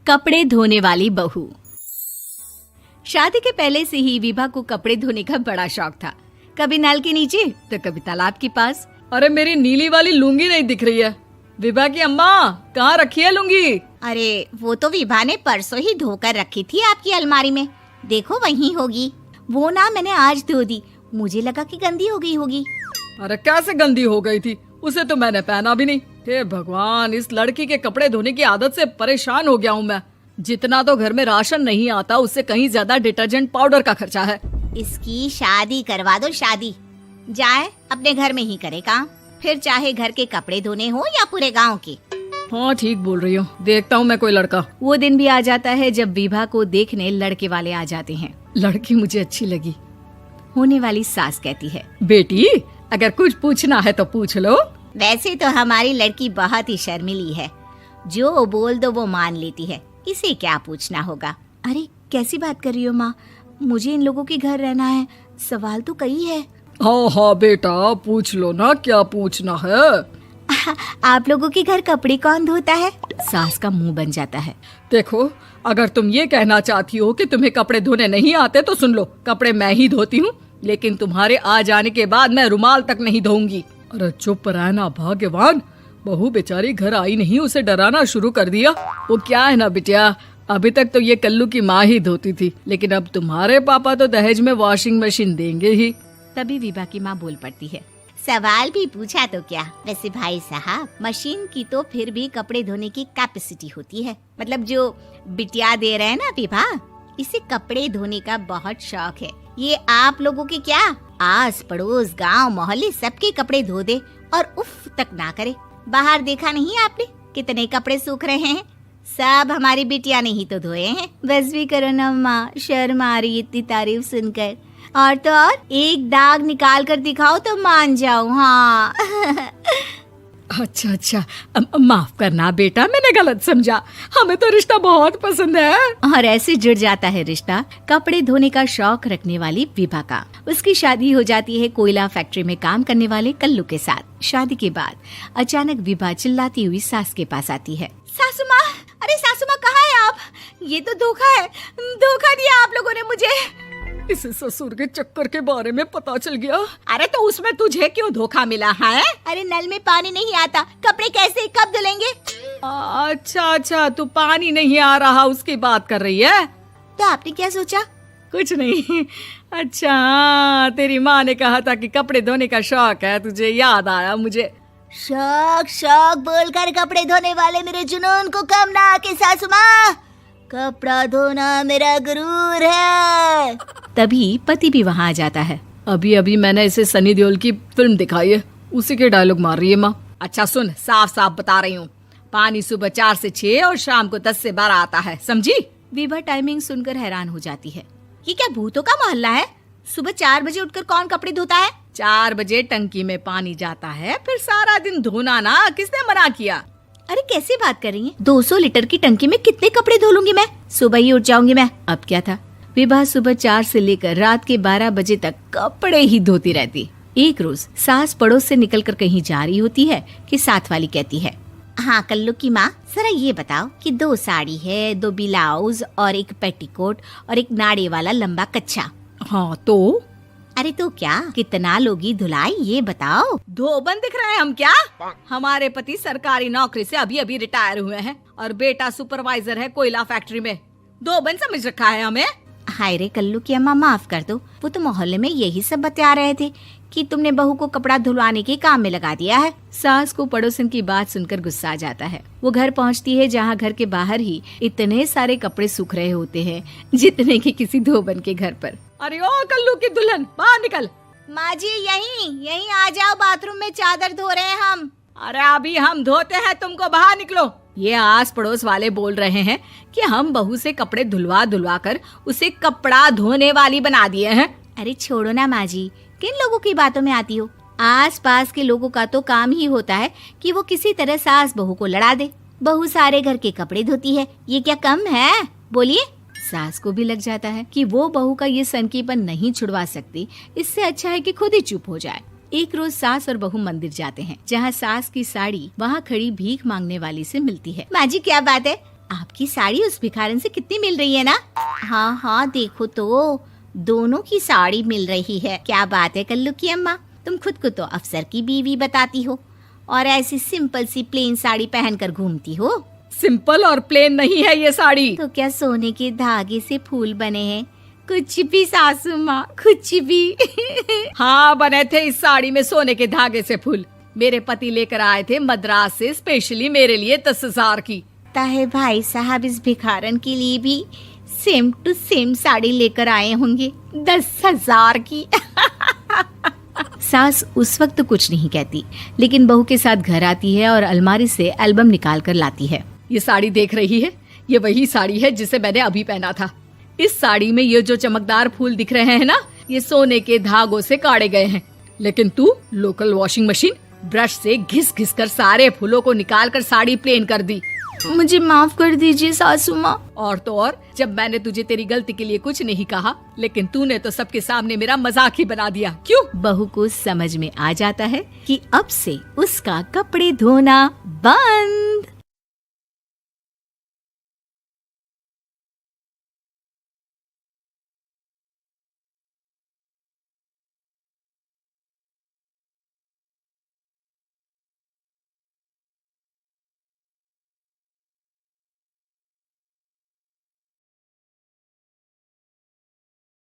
कपड़े धोने वाली बहू। शादी के पहले से ही विभा को कपड़े धोने का बड़ा शौक था। कभी नल के नीचे तो कभी तालाब के पास। अरे मेरी नीली वाली लुंगी नहीं दिख रही है। विभा की अम्मा, कहाँ रखी है लुंगी? अरे वो तो विभा ने परसों ही धोकर रखी थी आपकी अलमारी में, देखो वहीं होगी। वो ना मैंने आज धो दी, मुझे लगा कि गंदी हो गई होगी। अरे कैसे गंदी हो गई थी? उसे तो मैंने पहना भी नहीं। हे भगवान, इस लड़की के कपड़े धोने की आदत से परेशान हो गया हूँ मैं। जितना तो घर में राशन नहीं आता, उससे कहीं ज्यादा डिटर्जेंट पाउडर का खर्चा है। इसकी शादी करवा दो, शादी। जाए अपने घर में ही करे काम, फिर चाहे घर के कपड़े धोने हो या पूरे गांव के। हाँ ठीक बोल रही हो, देखता हूँ मैं कोई लड़का। वो दिन भी आ जाता है जब विभा को देखने लड़के वाले आ जाते हैं। लड़की मुझे अच्छी लगी। होने वाली सास कहती है, बेटी अगर कुछ पूछना है तो पूछ लो। वैसे तो हमारी लड़की बहुत ही शर्मीली है, जो बोल दो वो मान लेती है, इसे क्या पूछना होगा। अरे कैसी बात कर रही हो माँ, मुझे इन लोगों के घर रहना है, सवाल तो कई है। हाँ हाँ बेटा, पूछ लो ना, क्या पूछना है। आप लोगों के घर कपड़े कौन धोता है? सास का मुंह बन जाता है। देखो, अगर तुम ये कहना चाहती हो कि तुम्हें कपड़े धोने नहीं आते तो सुन लो, कपड़े मैं ही धोती हूँ, लेकिन तुम्हारे आ जाने के बाद मैं रुमाल तक नहीं धोऊंगी। अरे चुप रहना भाग्यवान, बहू बेचारी घर आई नहीं, उसे डराना शुरू कर दिया। वो क्या है ना बिटिया, अभी तक तो ये कल्लू की माँ ही धोती थी, लेकिन अब तुम्हारे पापा तो दहेज में वॉशिंग मशीन देंगे ही। तभी विभा की माँ बोल पड़ती है, सवाल भी पूछा तो क्या। वैसे भाई साहब, मशीन की तो फिर भी कपड़े धोने की कैपेसिटी होती है। मतलब जो बिटिया दे रहे हैं ना विभा, इसे कपड़े धोने का बहुत शौक है। ये आप लोगों के क्या, आस पड़ोस गांव मोहल्ले सबके कपड़े धो दे और उफ तक ना करे। बाहर देखा नहीं आपने कितने कपड़े सूख रहे हैं? सब हमारी बिटिया ने ही तो धोए हैं। बस भी करो ना माँ, शर्म आ रही इतनी तारीफ सुनकर। और तो और एक दाग निकाल कर दिखाओ तो मान जाऊं। हाँ अच्छा, माफ करना बेटा, मैंने गलत समझा। हमें तो रिश्ता बहुत पसंद है। और ऐसे जुड़ जाता है रिश्ता कपड़े धोने का शौक रखने वाली विभा का। उसकी शादी हो जाती है कोयला फैक्ट्री में काम करने वाले कल्लू के साथ। शादी के बाद अचानक विभा चिल्लाती हुई सास के पास आती है। सासू माँ, अरे सासू माँ कहाँ है आप? ये तो धोखा है, धोखा दिया आप लोगों ने मुझे। इसे ससुर के चक्कर के बारे में पता चल गया। अरे तो उसमें तुझे क्यों धोखा मिला है? अरे नल में पानी नहीं आता, कपड़े कैसे कब धुलेंगे? अच्छा, तू पानी नहीं आ रहा उसकी बात कर रही है। तो आपने क्या सोचा? कुछ नहीं। अच्छा, तेरी माँ ने कहा था कि कपड़े धोने का शौक है तुझे, याद आया मुझे। शौक बोलकर कपड़े धोने वाले मेरे जुनून को कम ना आके सासू माँ, कपड़ा धोना मेरा गुरूर है। तभी पति भी वहाँ आ जाता है। अभी मैंने इसे सनी देओल की फिल्म दिखाई है, उसी के डायलॉग मार रही है माँ। अच्छा सुन, साफ बता रही हूँ, पानी सुबह 4 से 6 और शाम को 10 से 12 आता है, समझी? विभा टाइमिंग सुनकर हैरान हो जाती है। ये क्या भूतों का मोहल्ला है? सुबह 4 बजे उठकर कौन कपड़े धोता है? 4 बजे टंकी में पानी जाता है, फिर सारा दिन धोना ना, किसने मना किया? अरे कैसी बात कर रही हैं? 200 लीटर की टंकी में कितने कपड़े धो लूंगी मैं? सुबह ही उठ जाऊंगी मैं। अब क्या था, विभा सुबह 4 से लेकर रात के 12 बजे तक कपड़े ही धोती रहती। एक रोज सास पड़ोस से निकलकर कहीं जा रही होती है कि साथ वाली कहती है, हाँ कल्लू की माँ, जरा ये बताओ कि 2 साड़ी है, 2 ब्लाउज और एक पेटीकोट और एक नाड़े वाला लंबा कच्छा। हाँ तो? अरे तो क्या, कितना लोगी धुलाई ये बताओ। धोबन दिख रहे हैं हम क्या? हमारे पति सरकारी नौकरी से अभी रिटायर हुए हैं और बेटा सुपरवाइजर है कोयला फैक्ट्री में। धोबन समझ रखा है हमें। हाय रे कल्लू की अम्मा, माफ कर दो, वो तो मोहल्ले में यही सब बता रहे थे कि तुमने बहू को कपड़ा धुलवाने के काम में लगा दिया है। सास को पड़ोसन की बात सुनकर गुस्सा आ जाता है। वो घर पहुंचती है जहां घर के बाहर ही इतने सारे कपड़े सूख रहे होते हैं जितने कि किसी धोबन के घर पर। अरे ओ कल्लू की दुल्हन, बाहर निकल। माँ जी यहीं आ जाओ, बाथरूम में चादर धो रहे हैं हम। अरे अभी हम धोते हैं, तुमको बाहर निकलो। ये आस पड़ोस वाले बोल रहे हैं कि हम बहू से कपड़े धुलवा कर उसे कपड़ा धोने वाली बना दिए हैं। अरे छोड़ो ना माँ जी, किन लोगों की बातों में आती हो? आस पास के लोगों का तो काम ही होता है कि वो किसी तरह सास बहू को लड़ा दे। बहू सारे घर के कपड़े धोती है, ये क्या कम है? बोलिए। सास को भी लग जाता है कि वो बहू का ये सनकीपन नहीं छुड़वा सकती, इससे अच्छा है कि खुद ही चुप हो जाए। एक रोज सास और बहू मंदिर जाते हैं, जहाँ सास की साड़ी वहाँ खड़ी भीख मांगने वाली से मिलती है। माँ जी क्या बात है, आपकी साड़ी उस भिखारन से कितनी मिल रही है ना? हाँ हाँ देखो तो, दोनों की साड़ी मिल रही है। क्या बात है कल्लू की अम्मा, तुम खुद को तो अफसर की बीवी बताती हो और ऐसी सिंपल सी प्लेन साड़ी पहनकर घूमती हो। सिंपल और प्लेन नहीं है ये साड़ी। तो क्या सोने के धागे से फूल बने हैं? कुछ भी सासू माँ, कुछ भी। हाँ बने थे इस साड़ी में सोने के धागे से फूल। मेरे पति लेकर आए थे मद्रास से स्पेशली मेरे लिए 10,000 की। ताहे भाई साहब इस भिखारन के लिए भी सेम टू सेम साड़ी लेकर आए होंगे 10,000 की। सास उस वक्त तो कुछ नहीं कहती, लेकिन बहू के साथ घर आती है और अलमारी से एल्बम निकाल कर लाती है। ये साड़ी देख रही है, ये वही साड़ी है जिसे मैंने अभी पहना था। इस साड़ी में ये जो चमकदार फूल दिख रहे हैं ना, ये सोने के धागों से काटे गए हैं। लेकिन तू लोकल वॉशिंग मशीन ब्रश से घिस घिस कर सारे फूलों को निकाल कर साड़ी प्लेन कर दी। मुझे माफ कर दीजिए सासू माँ। और तो और, जब मैंने तुझे तेरी गलती के लिए कुछ नहीं कहा, लेकिन तूने तो सबके सामने मेरा मजाक ही बना दिया। क्यों? बहू को समझ में आ जाता है कि अब से उसका कपड़े धोना बंद।